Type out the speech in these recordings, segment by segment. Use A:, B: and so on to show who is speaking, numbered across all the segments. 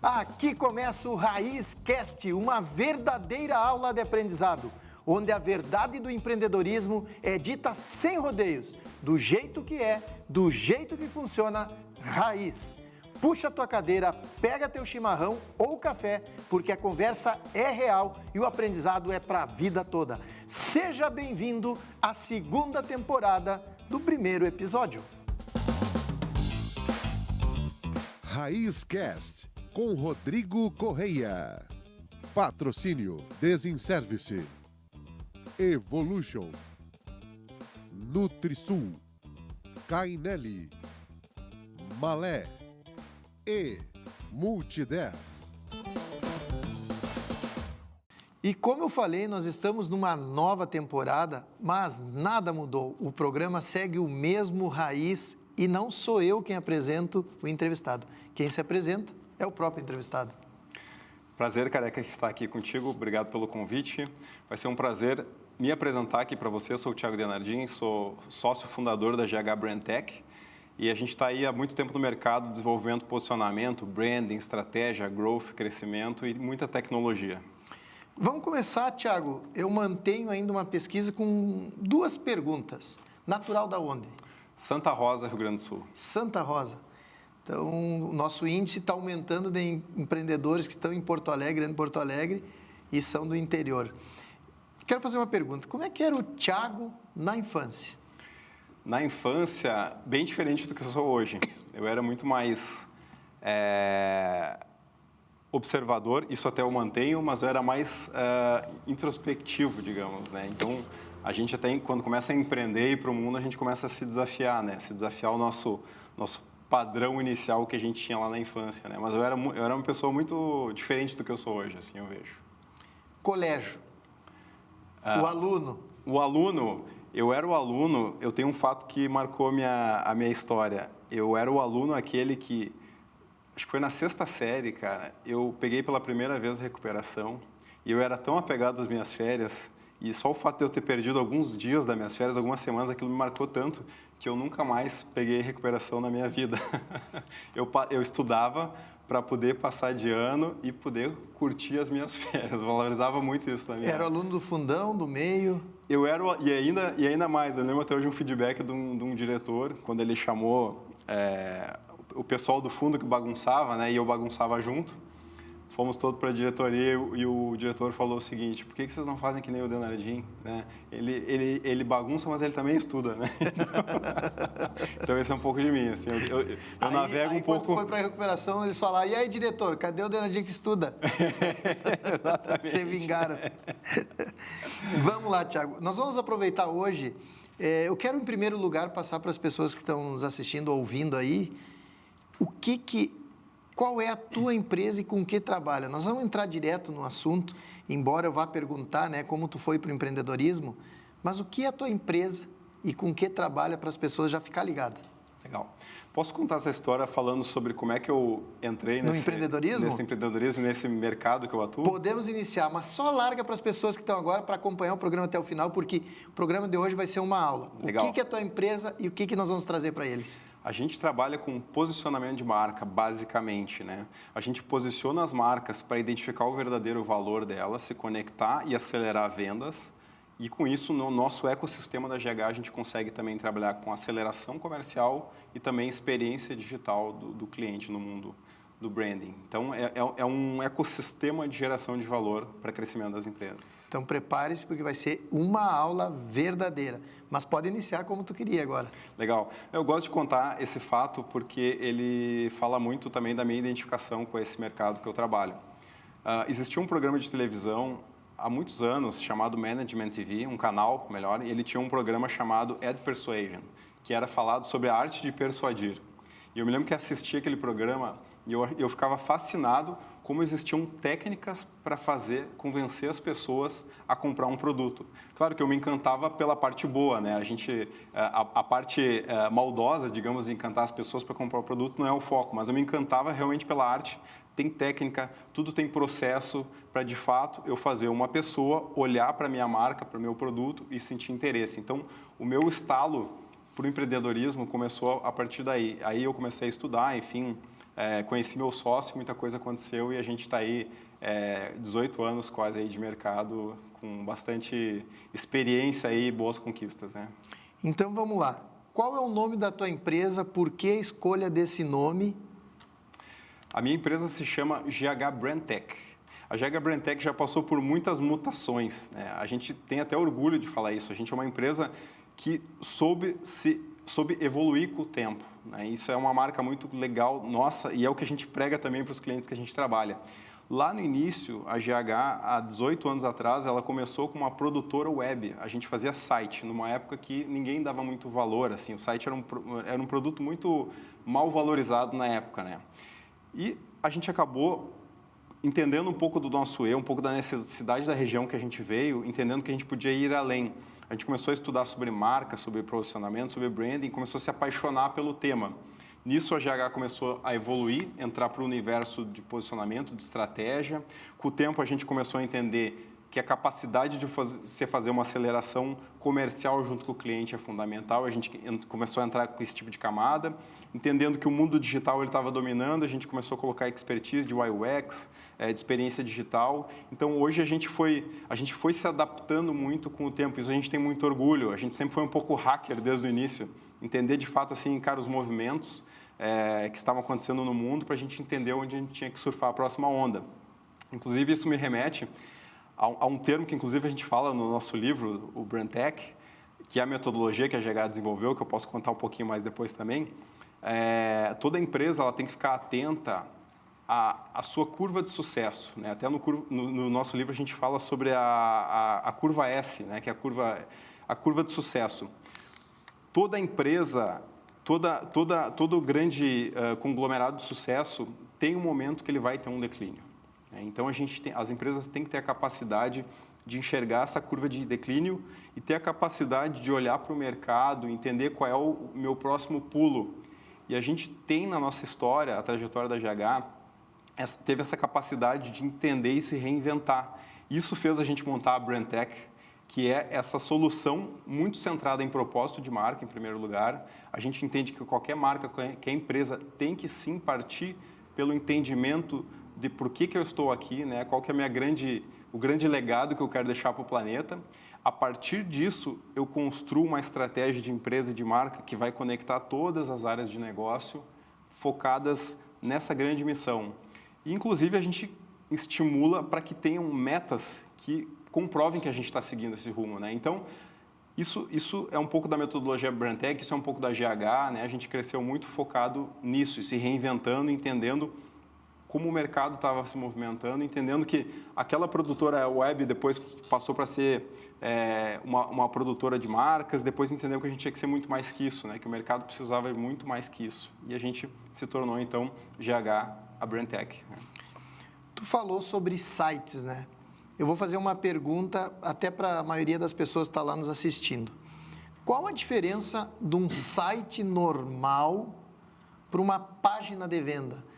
A: Aqui começa o Raiz Cast, uma verdadeira aula de aprendizado, onde a verdade do empreendedorismo é dita sem rodeios, do jeito que é, do jeito que funciona, raiz. Puxa a tua cadeira, pega teu chimarrão ou café, porque a conversa é real e o aprendizado é para a vida toda. Seja bem-vindo à segunda temporada do primeiro episódio.
B: Raiz Cast, com Rodrigo Correia. Patrocínio Desinservice, Evolution, Nutrisul, Cainelli, Malé e Multi10.
A: E como eu falei, nós estamos numa nova temporada, mas nada mudou. O programa segue o mesmo raiz e não sou eu quem apresento o entrevistado. Quem se apresenta é o próprio entrevistado.
C: Prazer, Careca, estar aqui contigo. Obrigado pelo convite. Vai ser um prazer me apresentar aqui para você. Eu sou o Thiago Denardim, sou sócio fundador da GH Brand Tech. E a gente está aí há muito tempo no mercado desenvolvendo posicionamento, branding, estratégia, growth, crescimento e muita tecnologia.
A: Vamos começar, Thiago. Eu mantenho ainda uma pesquisa com duas perguntas. Natural da onde?
C: Santa Rosa, Rio Grande do Sul.
A: Santa Rosa. Então, o nosso índice está aumentando de empreendedores que estão em Porto Alegre, Grande Porto Alegre, e são do interior. Quero fazer uma pergunta. Como é que era o Thiago na infância?
C: Na infância, bem diferente do que eu sou hoje. Eu era muito mais observador, isso até eu mantenho, mas eu era mais introspectivo, digamos, né? Então, a gente até, quando começa a empreender e ir para o mundo, a gente começa a se desafiar, né? Se desafiar o nosso padrão inicial que a gente tinha lá na infância, né? Mas eu era uma pessoa muito diferente do que eu sou hoje, assim, eu vejo.
A: Colégio. O aluno.
C: O aluno, eu era o aluno, eu tenho um fato que marcou a minha história. Eu era o aluno aquele que, acho que foi na 6ª série, cara, eu peguei pela primeira vez a recuperação e eu era tão apegado às minhas férias. E só o fato de eu ter perdido alguns dias das minhas férias, algumas semanas, aquilo me marcou tanto que eu nunca mais peguei recuperação na minha vida. Eu estudava para poder passar de ano e poder curtir as minhas férias. Eu valorizava muito isso na minha vida.
A: Era aluno do fundão, do meio?
C: Eu era, e ainda mais, eu lembro até hoje um feedback de um diretor, quando ele chamou o pessoal do fundo que bagunçava, né, e eu bagunçava junto. Fomos todos para a diretoria e o diretor falou o seguinte: por que vocês não fazem que nem o Denardim? Né? Ele bagunça, mas ele também estuda, né? Então esse é um pouco de mim, assim, eu navego um pouco...
A: Quando foi para a recuperação, eles falaram: e aí, diretor, cadê o Denardim que estuda?
C: Exatamente.
A: Se vingaram. Vamos lá, Thiago. Nós vamos aproveitar hoje. Eu quero, em primeiro lugar, passar para as pessoas que estão nos assistindo, ouvindo aí, qual é a tua empresa e com que trabalha? Nós vamos entrar direto no assunto, embora eu vá perguntar, né, como tu foi para o empreendedorismo, mas o que é a tua empresa e com que trabalha para as pessoas já ficar ligadas?
C: Legal. Posso contar essa história falando sobre como é que eu entrei
A: no empreendedorismo?
C: Nesse empreendedorismo, nesse mercado que eu atuo?
A: Podemos iniciar, mas só larga para as pessoas que estão agora para acompanhar o programa até o final, porque o programa de hoje vai ser uma aula.
C: Legal.
A: O que é a tua empresa e o que nós vamos trazer para eles?
C: A gente trabalha com posicionamento de marca, basicamente, né? A gente posiciona as marcas para identificar o verdadeiro valor delas, se conectar e acelerar vendas. E com isso, no nosso ecossistema da GH, a gente consegue também trabalhar com aceleração comercial e também experiência digital do cliente no mundo do branding. Então, é um ecossistema de geração de valor para crescimento das empresas.
A: Então, prepare-se, porque vai ser uma aula verdadeira. Mas pode iniciar como tu queria agora.
C: Legal. Eu gosto de contar esse fato porque ele fala muito também da minha identificação com esse mercado que eu trabalho. Existia um programa de televisão há muitos anos, chamado Management TV, um canal, melhor, e ele tinha um programa chamado Ad Persuasion, que era falado sobre a arte de persuadir. E eu me lembro que assisti aquele programa e eu ficava fascinado como existiam técnicas para convencer as pessoas a comprar um produto. Claro que eu me encantava pela parte boa, né? A parte maldosa, digamos, de encantar as pessoas para comprar o produto não é o foco, mas eu me encantava realmente pela arte. Tem técnica, tudo tem processo para, de fato, eu fazer uma pessoa olhar para a minha marca, para o meu produto e sentir interesse. Então, o meu estalo para o empreendedorismo começou a partir daí. Aí eu comecei a estudar, enfim, conheci meu sócio, muita coisa aconteceu e a gente está aí 18 anos quase aí de mercado, com bastante experiência e boas conquistas, né?
A: Então vamos lá. Qual é o nome da tua empresa? Por que a escolha desse nome?
C: A minha empresa se chama GH Brandtech. A GH Brandtech já passou por muitas mutações, né? A gente tem até orgulho de falar isso. A gente é uma empresa que soube evoluir com o tempo, né? Isso é uma marca muito legal nossa e é o que a gente prega também para os clientes que a gente trabalha. Lá no início, a GH, há 18 anos atrás, ela começou com uma produtora web. A gente fazia site, numa época que ninguém dava muito valor, assim. O site era um produto muito mal valorizado na época, né? E a gente acabou entendendo um pouco do nosso um pouco da necessidade da região que a gente veio, entendendo que a gente podia ir além. A gente começou a estudar sobre marca, sobre posicionamento, sobre branding, começou a se apaixonar pelo tema. Nisso, a GH começou a evoluir, entrar para o universo de posicionamento, de estratégia. Com o tempo, a gente começou a entender que a capacidade de você fazer uma aceleração comercial junto com o cliente é fundamental. A gente começou a entrar com esse tipo de camada. Entendendo que o mundo digital estava dominando, a gente começou a colocar expertise de UX, de experiência digital. Então, hoje, a gente foi se adaptando muito com o tempo. Isso a gente tem muito orgulho. A gente sempre foi um pouco hacker desde o início. Entender, de fato, assim, cara, os movimentos que estavam acontecendo no mundo para a gente entender onde a gente tinha que surfar a próxima onda. Inclusive, isso me remete a um termo que, inclusive, a gente fala no nosso livro, o Brandtech, que é a metodologia que a GH desenvolveu, que eu posso contar um pouquinho mais depois também. Toda empresa ela tem que ficar atenta à sua curva de sucesso, né? Até no nosso livro a gente fala sobre a curva S, né? Que é a curva de sucesso. Toda empresa, todo grande conglomerado de sucesso tem um momento que ele vai ter um declínio, né? Então as empresas têm que ter a capacidade de enxergar essa curva de declínio e ter a capacidade de olhar para o mercado, entender qual é o meu próximo pulo. E a gente tem na nossa história, a trajetória da GH, teve essa capacidade de entender e se reinventar. Isso fez a gente montar a Brandtech, que é essa solução muito centrada em propósito de marca, em primeiro lugar. A gente entende que qualquer marca, qualquer empresa tem que sim partir pelo entendimento de por que eu estou aqui, né? Qual que é o grande legado que eu quero deixar para o planeta. A partir disso, eu construo uma estratégia de empresa e de marca que vai conectar todas as áreas de negócio focadas nessa grande missão. E, inclusive, a gente estimula para que tenham metas que comprovem que a gente está seguindo esse rumo, né? Então, isso é um pouco da metodologia Brandtech, isso é um pouco da GH, né? A gente cresceu muito focado nisso, se reinventando, entendendo como o mercado estava se movimentando, entendendo que aquela produtora web depois passou para ser uma produtora de marcas, depois entendeu que a gente tinha que ser muito mais que isso, né? Que o mercado precisava muito mais que isso. E a gente se tornou, então, GH, a Brandtech, né?
A: Tu falou sobre sites, né? Eu vou fazer uma pergunta até para a maioria das pessoas que está lá nos assistindo. Qual a diferença de um site normal para uma página de venda?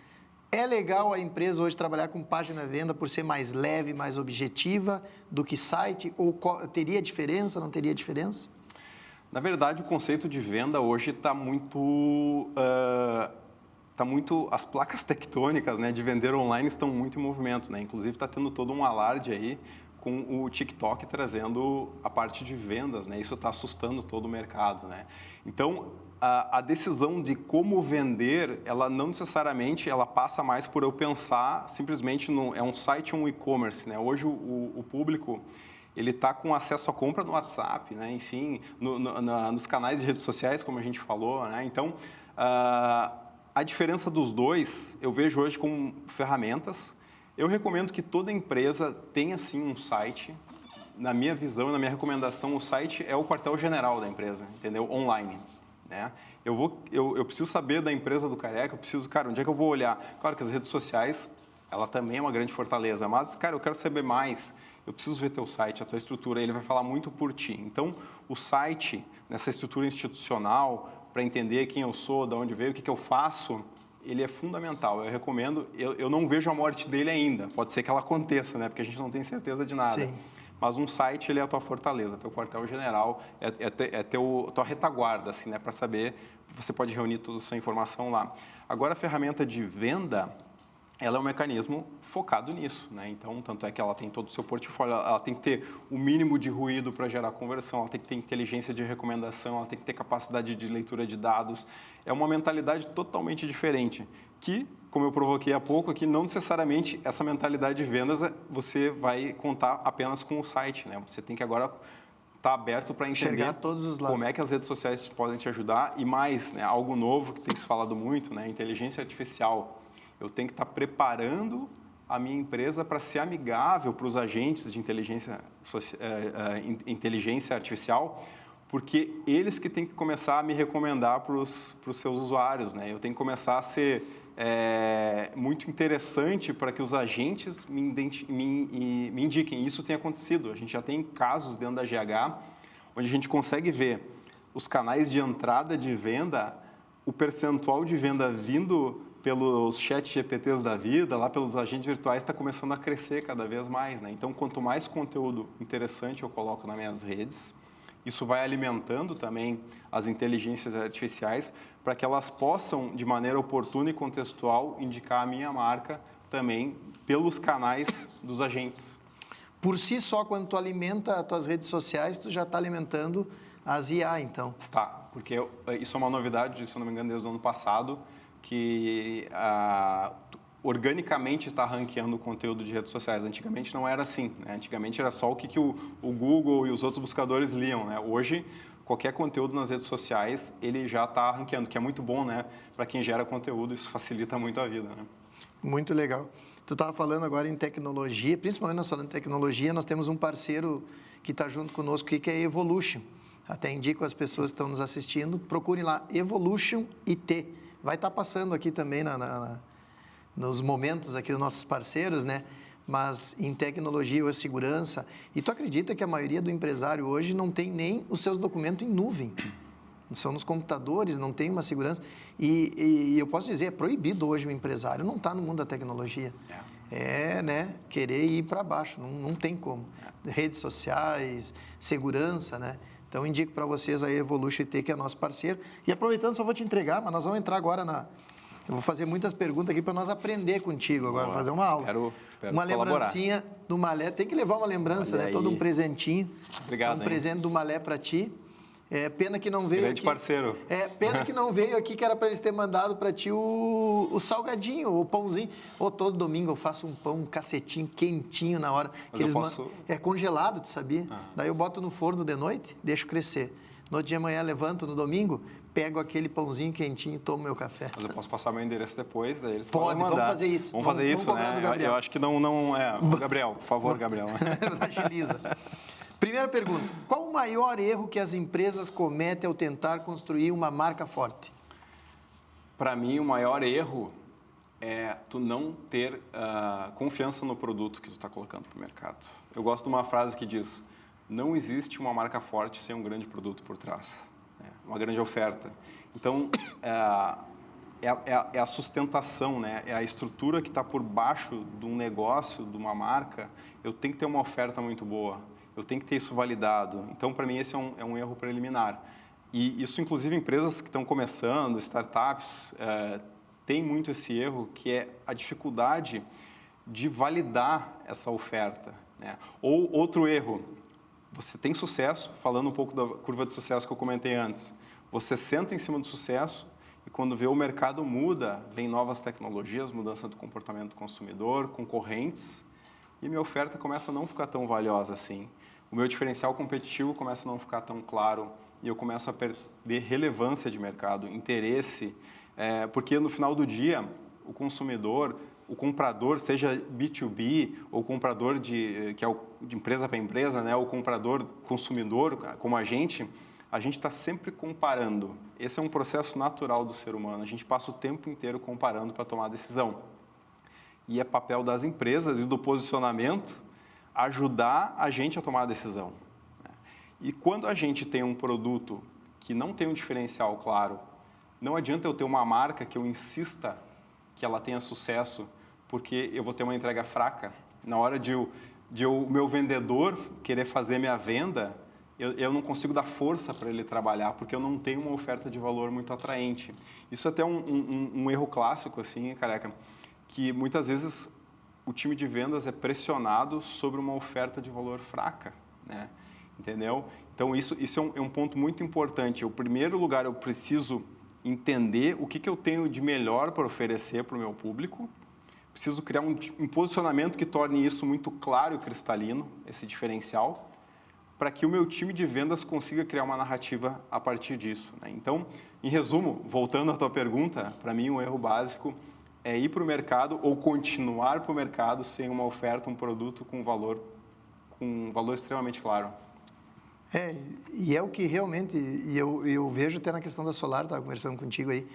A: É legal a empresa hoje trabalhar com página de venda por ser mais leve, mais objetiva do que site? Ou teria diferença, não teria diferença?
C: Na verdade, o conceito de venda hoje está muito... as placas tectônicas, né, de vender online estão muito em movimento, né? Inclusive está tendo todo um alarde aí com o TikTok trazendo a parte de vendas, né? Isso está assustando todo o mercado, né? Então, a decisão de como vender, ela não necessariamente, ela passa mais por eu pensar simplesmente é um site, um e-commerce, né? Hoje o público, ele está com acesso à compra no WhatsApp, né? Enfim, nos canais de redes sociais, como a gente falou, né? Então, a diferença dos dois, eu vejo hoje como ferramentas. Eu recomendo que toda empresa tenha, sim, um site. Na minha visão, na minha recomendação, o site é o quartel-general da empresa, entendeu? Online, né? Eu preciso saber da empresa do Careca, cara, onde é que eu vou olhar? Claro que as redes sociais, ela também é uma grande fortaleza, mas, cara, eu quero saber mais. Eu preciso ver teu site, a tua estrutura, ele vai falar muito por ti. Então, o site, nessa estrutura institucional, para entender quem eu sou, de onde veio, o que eu faço, ele é fundamental. Eu recomendo, eu não vejo a morte dele ainda. Pode ser que ela aconteça, né? Porque a gente não tem certeza de nada.
A: Sim.
C: mas um site ele é a tua fortaleza, teu quartel-general, tua retaguarda, assim, né, para saber, você pode reunir toda essa informação lá. Agora, a ferramenta de venda, ela é um mecanismo focado nisso, né? Então, tanto é que ela tem todo o seu portfólio, ela tem que ter o mínimo de ruído para gerar conversão, ela tem que ter inteligência de recomendação, ela tem que ter capacidade de leitura de dados. É uma mentalidade totalmente diferente, que, como eu provoquei há pouco aqui, não necessariamente essa mentalidade de vendas você vai contar apenas com o site, né? Você tem que agora estar aberto para entender
A: todos os lados.
C: como é que as redes sociais podem te ajudar e mais, né? Algo novo que tem se falado muito, né? Inteligência artificial. Eu tenho que estar preparando a minha empresa para ser amigável para os agentes de inteligência artificial, porque eles que têm que começar a me recomendar para os seus usuários, né? Eu tenho que começar a ser muito interessante para que os agentes me indiquem. Isso tem acontecido. A gente já tem casos dentro da GH onde a gente consegue ver os canais de entrada de venda, o percentual de venda vindo pelos chat GPTs da vida, lá pelos agentes virtuais, está começando a crescer cada vez mais, né? Então, quanto mais conteúdo interessante eu coloco nas minhas redes, isso vai alimentando também as inteligências artificiais para que elas possam, de maneira oportuna e contextual, indicar a minha marca também pelos canais dos agentes.
A: Por si só, quando tu alimenta as tuas redes sociais, tu já está alimentando as IA, então.
C: Está, porque isso é uma novidade, se eu não me engano, desde o ano passado, que organicamente está ranqueando o conteúdo de redes sociais. Antigamente não era assim, né? Antigamente era só o que o Google e os outros buscadores liam, né? Hoje, qualquer conteúdo nas redes sociais, ele já está ranqueando, que é muito bom, né? Para quem gera conteúdo, isso facilita muito a vida, né?
A: Muito legal. Tu estava falando agora em tecnologia, principalmente nós falando em tecnologia, nós temos um parceiro que está junto conosco aqui, que é a Evolution. Até indico às pessoas que estão nos assistindo, procurem lá, Evolution IT. Vai estar passando aqui também nos momentos aqui dos nossos parceiros, né? Mas em tecnologia ou segurança. E tu acredita que a maioria do empresário hoje não tem nem os seus documentos em nuvem? São nos computadores, não tem uma segurança. E eu posso dizer, é proibido hoje o empresário não estar no mundo da tecnologia. Né? Querer ir para baixo, não tem como. Redes sociais, segurança, né? Então, indico para vocês a Evolution IT, que é nosso parceiro. E aproveitando, só vou te entregar, mas nós vamos entrar agora Eu vou fazer muitas perguntas aqui para nós aprender contigo agora, fazer uma aula.
C: Espero
A: uma lembrancinha do Malé. Tem que levar uma lembrança, né? Todo um presentinho.
C: Obrigado,
A: presente do Malé para ti. Pena que não veio
C: Grande
A: aqui.
C: Parceiro.
A: Pena que não veio aqui, que era para eles terem mandado para ti o salgadinho, o pãozinho. Todo domingo eu faço um pão, um cacetinho, quentinho na hora.
C: Mas eu posso...
A: É congelado, tu sabia? Daí eu boto no forno de noite, deixo crescer. No outro dia de manhã levanto no domingo, pego aquele pãozinho quentinho e tomo meu café.
C: Mas eu posso passar meu endereço depois, daí eles
A: podem mandar. Vamos fazer isso.
C: Vamos fazer isso,
A: cobrar
C: né?
A: do Gabriel.
C: Eu acho que não Gabriel, por favor, Gabriel.
A: Agiliza. Primeira pergunta, qual o maior erro que as empresas cometem ao tentar construir uma marca forte?
C: Para mim, o maior erro é tu não ter confiança no produto que tu está colocando para o mercado. Eu gosto de uma frase que diz, não existe uma marca forte sem um grande produto por trás, uma grande oferta. Então, é a sustentação, né? É a estrutura que está por baixo de um negócio, de uma marca. Eu tenho que ter uma oferta muito boa. Eu tenho que ter isso validado. Então, para mim, esse é um erro preliminar. E isso, inclusive, empresas que estão começando, startups, tem muito esse erro, que é a dificuldade de validar essa oferta, né? Ou outro erro, você tem sucesso, falando um pouco da curva de sucesso que eu comentei antes, você senta em cima do sucesso e quando vê o mercado muda, vem novas tecnologias, mudança do comportamento do consumidor, concorrentes, e minha oferta começa a não ficar tão valiosa assim. O meu diferencial competitivo começa a não ficar tão claro e eu começo a perder relevância de mercado, interesse, porque no final do dia, o consumidor, o comprador, seja B2B ou comprador que é de empresa para empresa, né, o comprador consumidor, como a gente está sempre comparando. Esse é um processo natural do ser humano. A gente passa o tempo inteiro comparando para tomar decisão. E é papel das empresas e do posicionamento ajudar a gente a tomar a decisão. E quando a gente tem um produto que não tem um diferencial claro, não adianta eu ter uma marca que eu insista que ela tenha sucesso, porque eu vou ter uma entrega fraca. Na hora de de o meu vendedor querer fazer minha venda, eu não consigo dar força para ele trabalhar, porque eu não tenho uma oferta de valor muito atraente. Isso é até um erro clássico, assim, Careca, que muitas vezes o time de vendas é pressionado sobre uma oferta de valor fraca, né? Entendeu? Então, isso é um ponto muito importante. Em primeiro lugar, eu preciso entender o que eu tenho de melhor para oferecer para o meu público. Preciso criar um posicionamento que torne isso muito claro e cristalino, esse diferencial, para que o meu time de vendas consiga criar uma narrativa a partir disso, né? Então, em resumo, voltando à tua pergunta, para mim, um erro básico é ir para o mercado ou continuar para o mercado sem uma oferta, um produto com um valor extremamente claro.
A: E é o que realmente, e eu vejo até na questão da Solar, estava conversando contigo aí,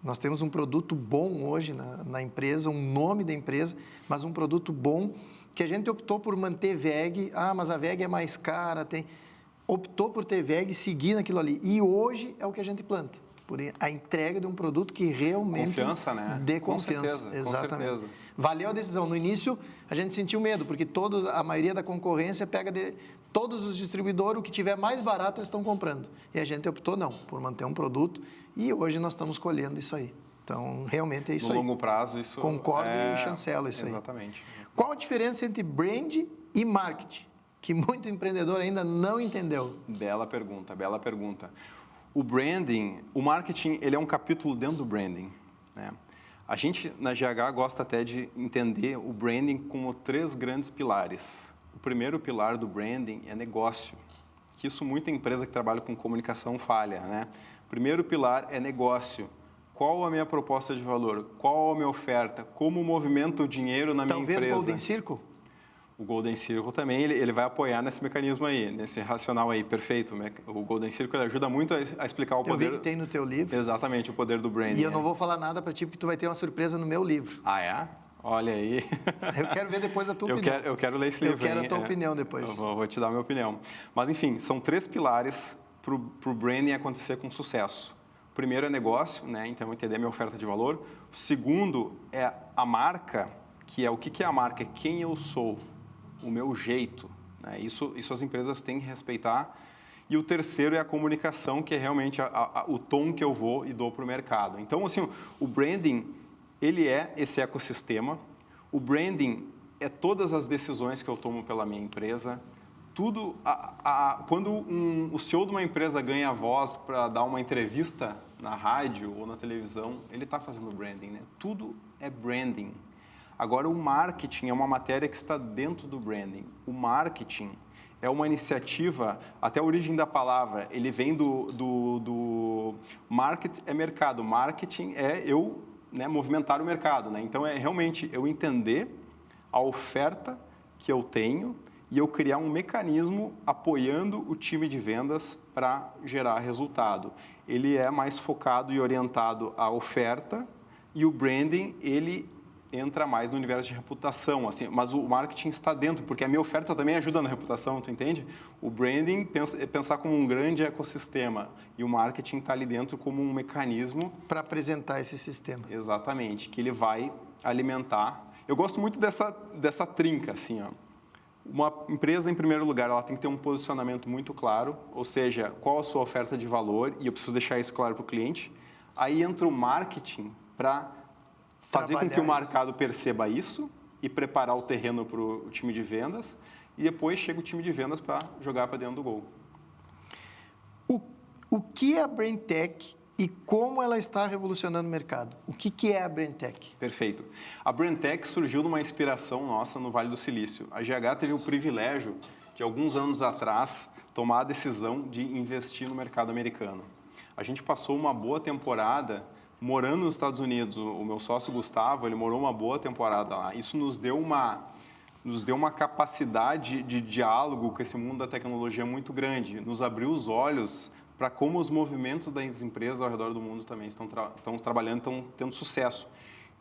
A: nós temos um produto bom hoje na empresa, um nome da empresa, mas um produto bom que a gente optou por manter VEG, mas a VEG é mais cara, optou por ter VEG e seguir naquilo ali. E hoje é o que a gente planta, por a entrega de um produto que realmente
C: confiança, né?
A: dê confiança.
C: Com certeza,
A: exatamente.
C: com certeza.
A: Valeu a decisão. No início, a gente sentiu medo, porque a maioria da concorrência pega todos os distribuidores, o que tiver mais barato, eles estão comprando. E a gente optou, não, por manter um produto, e hoje nós estamos colhendo isso aí. Então, realmente é isso aí.
C: No longo prazo, isso
A: Concordo e chancelo isso aí.
C: Exatamente.
A: Qual a diferença entre brand e marketing? Que muito empreendedor ainda não entendeu.
C: Bela pergunta, bela pergunta. O branding, o marketing, ele é um capítulo dentro do branding, né? A gente, na GH, gosta até de entender o branding como 3 grandes pilares. O primeiro pilar do branding é negócio, que isso muita empresa que trabalha com comunicação falha, né? O primeiro pilar é negócio. Qual a minha proposta de valor? Qual a minha oferta? Como movimento o dinheiro na minha empresa?
A: Talvez Golden Circle?
C: O Golden Circle também, ele vai apoiar nesse mecanismo aí, nesse racional aí, perfeito. O Golden Circle ajuda muito a explicar o poder...
A: Eu vi que tem no teu livro.
C: Exatamente, o poder do branding.
A: E eu não vou falar nada para ti, porque tu vai ter uma surpresa no meu livro.
C: Ah, é? Olha aí.
A: Eu quero ver depois a tua opinião.
C: Eu quero ler esse livro.
A: Eu quero a tua opinião depois.
C: Eu vou te dar a minha opinião. Mas, enfim, são 3 pilares para o branding acontecer com sucesso. O primeiro é negócio, né? Então, entender a minha oferta de valor. O segundo é a marca, que é o que é a marca? É quem eu sou, o meu jeito, né? Isso as empresas têm que respeitar. E o terceiro é a comunicação, que é realmente o tom que eu vou e dou para o mercado. Então, assim, o branding, ele é esse ecossistema. O branding é todas as decisões que eu tomo pela minha empresa. Tudo, quando o CEO de uma empresa ganha voz para dar uma entrevista na rádio ou na televisão, ele está fazendo branding, né? Tudo é branding. Agora, o marketing é uma matéria que está dentro do branding. O marketing é uma iniciativa, até a origem da palavra, ele vem do market é mercado, marketing é eu, né, movimentar o mercado, né? Então, é realmente eu entender a oferta que eu tenho e eu criar um mecanismo apoiando o time de vendas para gerar resultado. Ele é mais focado e orientado à oferta e o branding, ele entra mais no universo de reputação, assim, mas o marketing está dentro, porque a minha oferta também ajuda na reputação, tu entende? O branding é pensar como um grande ecossistema e o marketing está ali dentro como um mecanismo
A: para apresentar esse sistema.
C: Exatamente, que ele vai alimentar. Eu gosto muito dessa trinca, assim, ó. Uma empresa, em primeiro lugar, ela tem que ter um posicionamento muito claro, ou seja, qual a sua oferta de valor, e eu preciso deixar isso claro para o cliente. Aí entra o marketing para fazer com que o mercado perceba isso e preparar o terreno para o time de vendas, e depois chega o time de vendas para jogar para dentro do gol.
A: O que é a BrainTech e como ela está revolucionando o mercado? O que é a BrainTech?
C: Perfeito. A BrainTech surgiu de uma inspiração nossa no Vale do Silício. A GH teve o privilégio de, alguns anos atrás, tomar a decisão de investir no mercado americano. A gente passou uma boa temporada morando nos Estados Unidos. O meu sócio Gustavo, ele morou uma boa temporada lá. Isso nos deu uma capacidade de diálogo com esse mundo da tecnologia muito grande. Nos abriu os olhos para como os movimentos das empresas ao redor do mundo também estão trabalhando, estão tendo sucesso.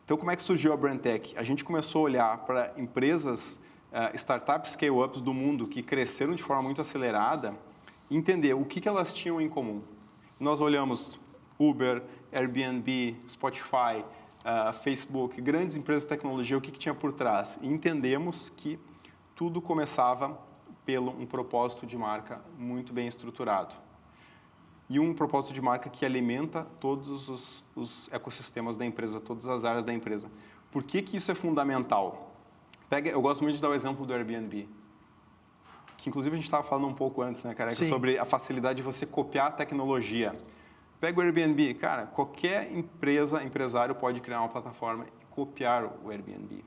C: Então, como é que surgiu a BrainTech? A gente começou a olhar para empresas, startups, scale-ups do mundo que cresceram de forma muito acelerada e entender o que elas tinham em comum. Nós olhamos Uber, Airbnb, Spotify, Facebook, grandes empresas de tecnologia, o que tinha por trás. E entendemos que tudo começava pelo um propósito de marca muito bem estruturado. E um propósito de marca que alimenta todos os ecossistemas da empresa, todas as áreas da empresa. Por que isso é fundamental? Eu gosto muito de dar o exemplo do Airbnb, que inclusive a gente estava falando um pouco antes, né, Careca, sobre a facilidade de você copiar a tecnologia. Pega o Airbnb, cara, qualquer empresário pode criar uma plataforma e copiar o Airbnb.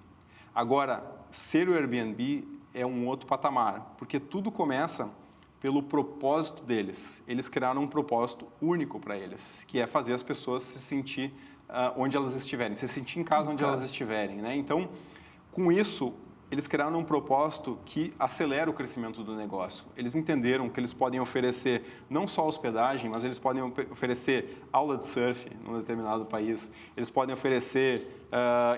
C: Agora, ser o Airbnb é um outro patamar, porque tudo começa pelo propósito deles. Eles criaram um propósito único para eles, que é fazer as pessoas se sentir onde elas estiverem, se sentir em casa onde elas estiverem, né? Então, com isso, eles criaram um propósito que acelera o crescimento do negócio. Eles entenderam que eles podem oferecer não só hospedagem, mas eles podem oferecer aula de surf num determinado país, eles podem oferecer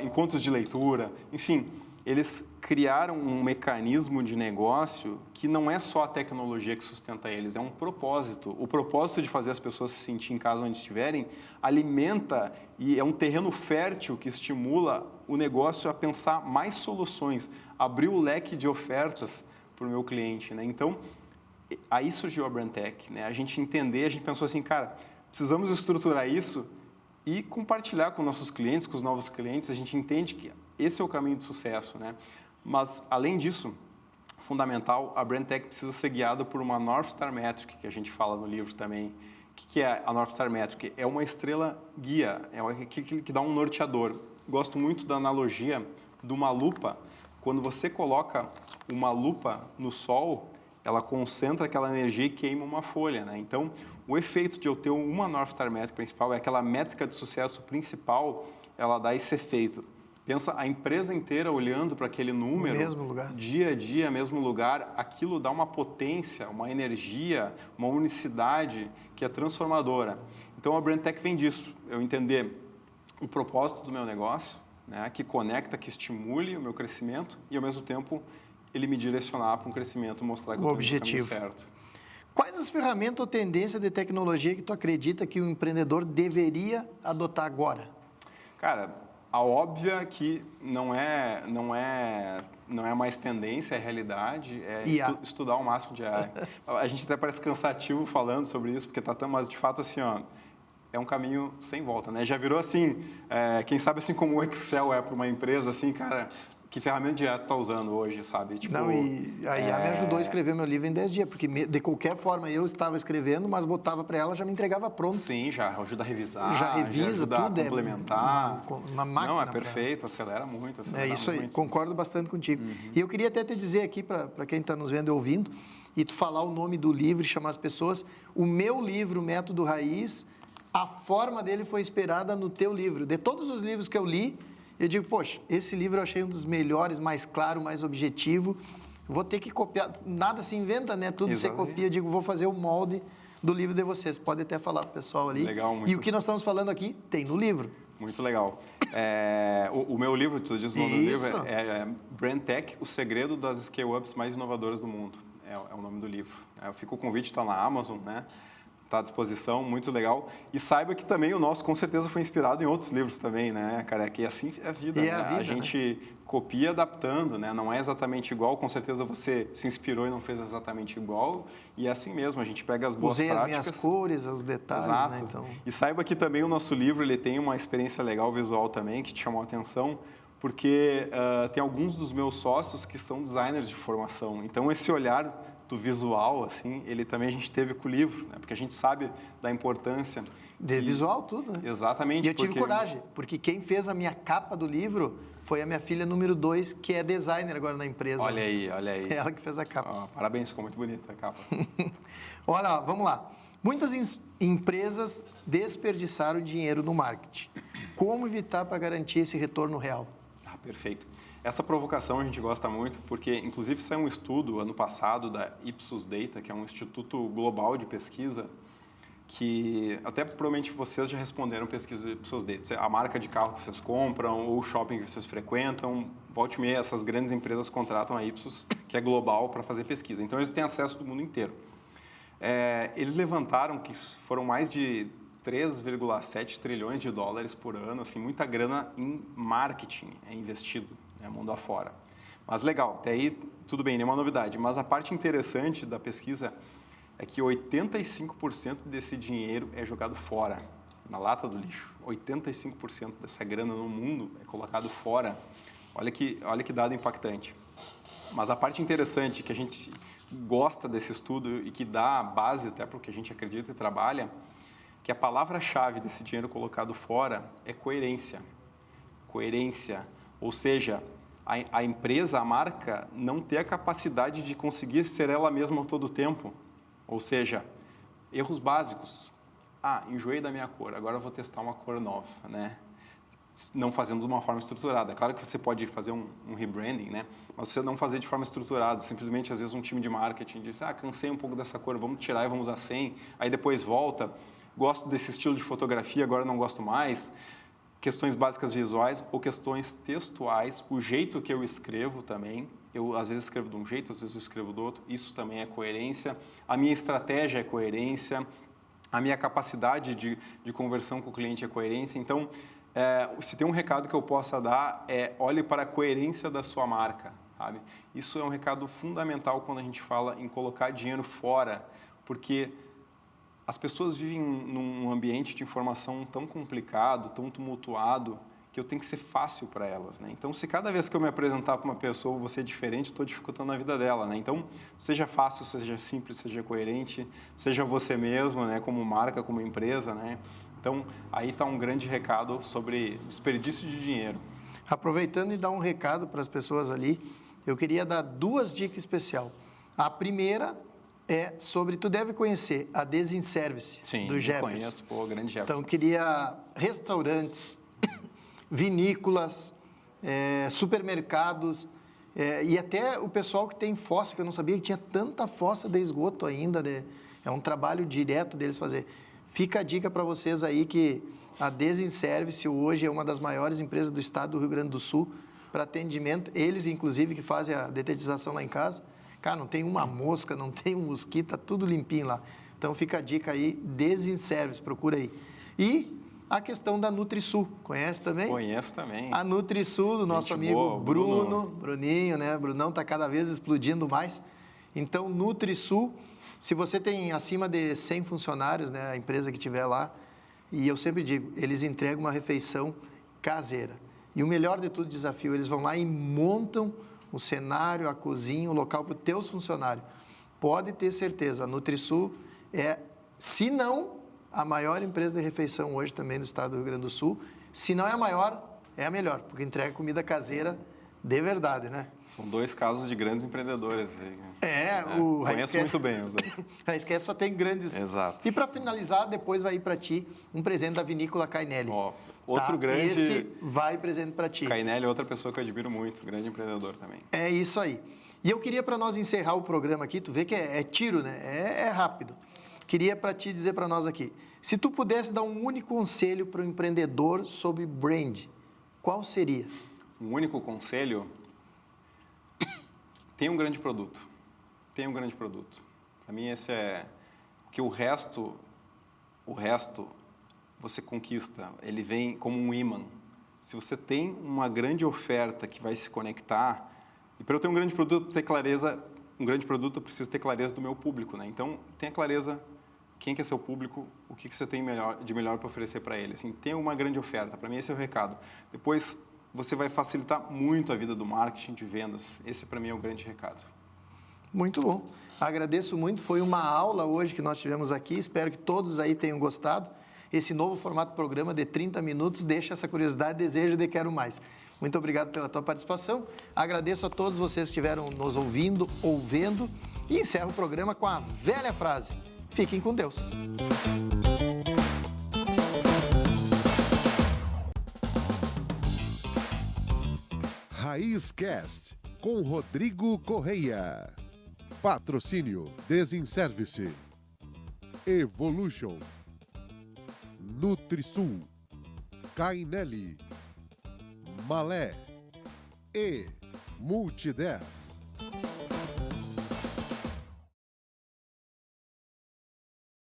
C: encontros de leitura, enfim, eles criaram um mecanismo de negócio que não é só a tecnologia que sustenta eles, é um propósito. O propósito de fazer as pessoas se sentir em casa onde estiverem alimenta e é um terreno fértil que estimula o negócio a pensar mais soluções, abrir o leque de ofertas para o meu cliente, né? Então, aí surgiu a BrandTech, né? A gente pensou assim, cara, precisamos estruturar isso e compartilhar com nossos clientes, com os novos clientes. A gente entende que esse é o caminho de sucesso, né? Mas, além disso, fundamental, a BrandTech precisa ser guiada por uma North Star Metric, que a gente fala no livro também. O que é a North Star Metric? É uma estrela guia, que dá um norteador. Gosto muito da analogia de uma lupa. Quando você coloca uma lupa no sol, ela concentra aquela energia e queima uma folha, né? Então, o efeito de eu ter uma North Star Metric principal, é aquela métrica de sucesso principal, ela dá esse efeito. Pensa a empresa inteira olhando para aquele número,
A: mesmo lugar.
C: Dia a dia, mesmo lugar, aquilo dá uma potência, uma energia, uma unicidade que é transformadora. Então, a BrandTech vem disso, eu entender o propósito do meu negócio, né, que conecta, que estimule o meu crescimento e, ao mesmo tempo, ele me direcionar para um crescimento, mostrar que eu estou no caminho certo.
A: Quais as ferramentas ou tendências de tecnologia que tu acredita que o empreendedor deveria adotar agora?
C: Cara, a óbvia que não é mais tendência, é realidade, é estudar o máximo de AI. A gente até parece cansativo falando sobre isso, porque mas de fato assim, ó, é um caminho sem volta, né? Já virou assim, quem sabe assim como o Excel é para uma empresa, assim, cara, que ferramenta de IA tu está usando hoje, sabe? Tipo,
A: não, e a IA me ajudou a escrever meu livro em 10 dias, porque de qualquer forma eu estava escrevendo, mas botava para ela, já me entregava pronto.
C: Sim, já ajuda a revisar,
A: já revisa,
C: ajuda
A: tudo,
C: a complementar.
A: Uma máquina.
C: Não, é perfeito, acelera muito.
A: É isso aí, concordo bastante contigo. E eu queria até te dizer aqui, para quem está nos vendo e ouvindo, e tu falar o nome do livro e chamar as pessoas, o meu livro, Método Raiz, a forma dele foi inspirada no teu livro. De todos os livros que eu li, eu digo, poxa, esse livro eu achei um dos melhores, mais claro, mais objetivo. Vou ter que copiar, nada se inventa, né? Tudo se copia. Eu digo, vou fazer o molde do livro de vocês. Pode até falar para o pessoal ali.
C: Legal, muito.
A: E o que nós estamos falando aqui tem no livro.
C: Muito legal. O meu livro, tu diz o nome do livro, é BrandTech, o segredo das scale-ups mais inovadoras do mundo. É o nome do livro. Fica o convite, está na Amazon, né? Está à disposição, muito legal. E saiba que também o nosso, com certeza, foi inspirado em outros livros também, né, cara? Que assim é a vida, né? A gente copia adaptando, né? Não é exatamente igual, com certeza você se inspirou e não fez exatamente igual. E é assim mesmo, a gente pega as boas práticas.
A: Usei as minhas cores, os detalhes,
C: exato,
A: né? Então...
C: E saiba que também o nosso livro, ele tem uma experiência legal visual também, que te chamou a atenção, porque tem alguns dos meus sócios que são designers de formação. Então, esse olhar do visual, assim, ele também a gente teve com o livro, né? Porque a gente sabe da importância.
A: De visual, tudo, né?
C: Exatamente.
A: E eu tive coragem, porque quem fez a minha capa do livro foi a minha filha número 2, que é designer agora na empresa.
C: Olha aí, olha aí.
A: É ela que fez a capa.
C: Parabéns, ficou muito bonita a capa.
A: Olha, vamos lá. Muitas empresas desperdiçaram dinheiro no marketing. Como evitar para garantir esse retorno real?
C: Perfeito. Essa provocação a gente gosta muito porque, inclusive, saiu um estudo ano passado da Ipsos Data, que é um instituto global de pesquisa, que até provavelmente vocês já responderam pesquisa da Ipsos Data. A marca de carro que vocês compram ou o shopping que vocês frequentam, volte e meia, essas grandes empresas contratam a Ipsos, que é global, para fazer pesquisa. Então, eles têm acesso do mundo inteiro. Eles levantaram que foram mais de 3,7 trilhões de dólares por ano, assim, muita grana em marketing é investido, né, mundo afora. Mas legal, até aí tudo bem, nenhuma novidade. Mas a parte interessante da pesquisa é que 85% desse dinheiro é jogado fora, na lata do lixo. 85% dessa grana no mundo é colocado fora. Olha que dado impactante. Mas a parte interessante que a gente gosta desse estudo e que dá a base até para o que a gente acredita e trabalha, que a palavra-chave desse dinheiro colocado fora é coerência. Coerência, ou seja, a empresa, a marca, não ter a capacidade de conseguir ser ela mesma todo o tempo. Ou seja, erros básicos. Enjoei da minha cor, agora eu vou testar uma cor nova, né? Não fazendo de uma forma estruturada. Claro que você pode fazer um rebranding, né? Mas você não fazer de forma estruturada. Simplesmente, às vezes, um time de marketing diz, cansei um pouco dessa cor, vamos tirar e vamos usar 100. Aí depois volta, gosto desse estilo de fotografia, agora não gosto mais. Questões básicas visuais ou questões textuais, o jeito que eu escrevo também. Eu, às vezes, escrevo de um jeito, às vezes eu escrevo do outro. Isso também é coerência. A minha estratégia é coerência. A minha capacidade de conversão com o cliente é coerência. Então, se tem um recado que eu possa dar, olhe para a coerência da sua marca, sabe? Isso é um recado fundamental quando a gente fala em colocar dinheiro fora, porque as pessoas vivem num ambiente de informação tão complicado, tão tumultuado, que eu tenho que ser fácil para elas, né? Então, se cada vez que eu me apresentar para uma pessoa vou ser diferente, estou dificultando a vida dela, né? Então, seja fácil, seja simples, seja coerente, seja você mesmo, né? Como marca, como empresa, né? Então, aí está um grande recado sobre desperdício de dinheiro.
A: Aproveitando e dar um recado para as pessoas ali, eu queria dar 2 dicas especiais. A primeira é sobre, tu deve conhecer, a Desinservice, do Jefferson.
C: Conheço, grande Jefferson.
A: Então, eu queria restaurantes, vinícolas, supermercados, e até o pessoal que tem fossa, que eu não sabia que tinha tanta fossa de esgoto ainda, é um trabalho direto deles fazer. Fica a dica para vocês aí que a Desinservice hoje é uma das maiores empresas do estado do Rio Grande do Sul para atendimento. Eles, inclusive, que fazem a detetização lá em casa. Cara, não tem uma mosca, não tem um mosquito, tá tudo limpinho lá. Então, fica a dica aí, Desinservice, procura aí. E a questão da NutriSul, conhece também?
C: Conheço também.
A: A NutriSul, do nosso amigo
C: boa,
A: Bruninho, né? Brunão está cada vez explodindo mais. Então, NutriSul, se você tem acima de 100 funcionários, né, a empresa que tiver lá, e eu sempre digo, eles entregam uma refeição caseira. E o melhor de tudo, desafio, eles vão lá e montam o cenário, a cozinha, o local para os teus funcionários. Pode ter certeza, a NutriSul é, se não a maior empresa de refeição hoje também do estado do Rio Grande do Sul. Se não é a maior, é a melhor, porque entrega comida caseira de verdade, né?
C: São 2 casos de grandes empreendedores.
A: Conheço
C: muito bem os dois.
A: A Esquece só tem grandes.
C: Exato.
A: E para finalizar, depois vai ir para ti um presente da Vinícola Cainelli.
C: Outro grande...
A: Esse vai presente para ti.
C: Cainelli é outra pessoa que eu admiro muito, grande empreendedor também.
A: É isso aí. E eu queria, para nós encerrar o programa aqui, tu vê que é tiro, né? É rápido. Queria para ti dizer para nós aqui, se tu pudesse dar um único conselho para o empreendedor sobre brand, qual seria?
C: Um único conselho? Tem um grande produto. Tem um grande produto. Para mim esse é que o resto você conquista. Ele vem como um imã. Se você tem uma grande oferta que vai se conectar, e para eu ter um grande produto, ter clareza, eu preciso ter clareza do meu público, né? Então, tenha clareza quem que é seu público, o que você tem de melhor para oferecer para ele. Assim, tenha uma grande oferta. Para mim esse é o recado. Depois você vai facilitar muito a vida do marketing de vendas. Esse para mim é o grande recado.
A: Muito bom. Agradeço muito. Foi uma aula hoje que nós tivemos aqui. Espero que todos aí tenham gostado. Esse novo formato do programa de 30 minutos deixa essa curiosidade, desejo de quero mais. Muito obrigado pela tua participação. Agradeço a todos vocês que estiveram nos ouvindo, ouvendo. E encerro o programa com a velha frase. Fiquem com Deus.
B: Raiz Cast, com Rodrigo Correia. Patrocínio Desinservice. Evolution. NutriSul. Cainelli. Malé. E Multi10.